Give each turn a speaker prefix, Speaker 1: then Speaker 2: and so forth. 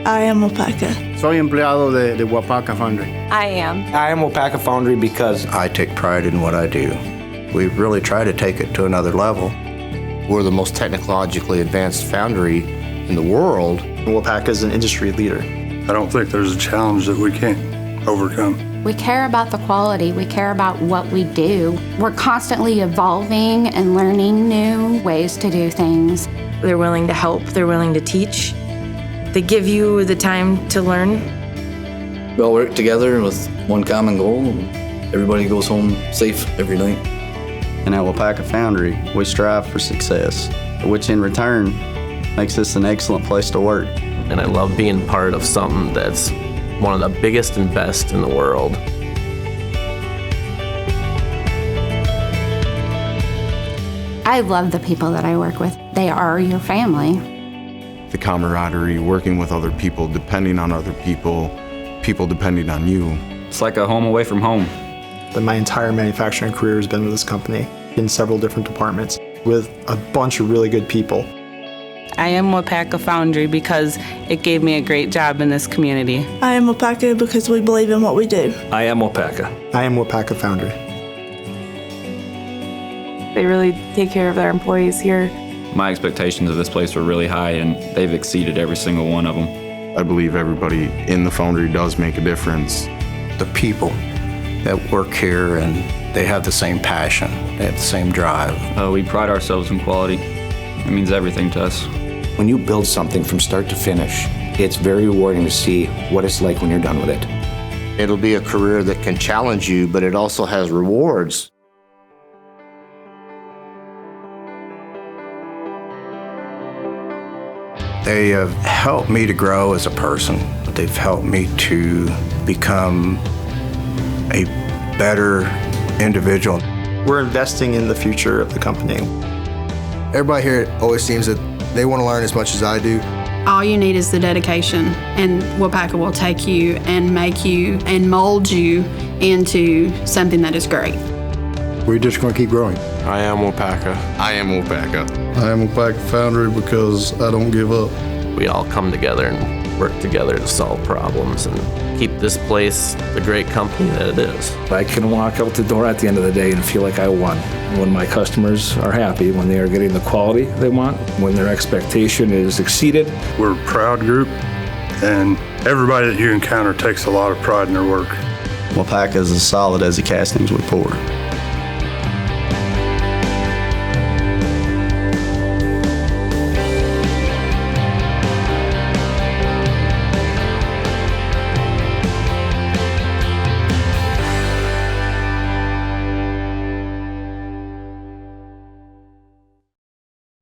Speaker 1: I am Waupaca.
Speaker 2: Soy empleado de Waupaca Foundry.
Speaker 3: I am.
Speaker 4: I am Waupaca Foundry because
Speaker 5: I take pride in what I do. We really try to take it to another level. We're the most technologically advanced foundry in the world.
Speaker 6: Waupaca is an industry leader.
Speaker 7: I don't think there's a challenge that we can't overcome.
Speaker 8: We care about the quality. We care about what we do. We're constantly evolving and learning new ways to do things.
Speaker 3: They're willing to help. They're willing to teach. They give you the time to learn.
Speaker 9: We all work together with one common goal. Everybody goes home safe every night.
Speaker 10: And at Waupaca Foundry, we strive for success, which in return makes this an excellent place to work.
Speaker 11: And I love being part of something that's one of the biggest and best in the world.
Speaker 8: I love the people that I work with. They are your family.
Speaker 12: The camaraderie, working with other people, depending on other people, people depending on you.
Speaker 13: It's like a home away from home.
Speaker 6: My entire manufacturing career has been with this company in several different departments with a bunch of really good people.
Speaker 14: I am Waupaca Foundry because it gave me a great job in this community.
Speaker 1: I am Waupaca because we believe in what we do.
Speaker 4: I am Waupaca.
Speaker 6: I am Waupaca Foundry.
Speaker 3: They really take care of their employees here.
Speaker 13: My expectations of this place were really high, and they've exceeded every single one of them.
Speaker 12: I believe everybody in the foundry does make a difference.
Speaker 5: The people that work here, and they have the same passion, they have the same drive.
Speaker 13: We pride ourselves in quality. It means everything to us.
Speaker 4: when you build something from start to finish, it's very rewarding to see what it's like when you're done with it.
Speaker 5: It'll be a career that can challenge you, but it also has rewards. They have helped me to grow as a person. They've helped me to become a better individual.
Speaker 6: We're investing in the future of the company.
Speaker 15: Everybody here always seems that they want to learn as much as I do.
Speaker 16: All you need is the dedication, and Waupaca will take you and make you and mold you into something that is great.
Speaker 15: We're just going to keep growing.
Speaker 17: I am Waupaca.
Speaker 12: I am Waupaca.
Speaker 18: I am Waupaca Foundry because I don't give up.
Speaker 11: We all come together and work together to solve problems and keep this place the great company that it is.
Speaker 4: I can walk out the door at the end of the day and feel like I won. When my customers are happy, when they are getting the quality they want, when their expectation is exceeded.
Speaker 7: We're a proud group, and everybody that you encounter takes a lot of pride in their work.
Speaker 10: Waupaca is as solid as the castings we pour.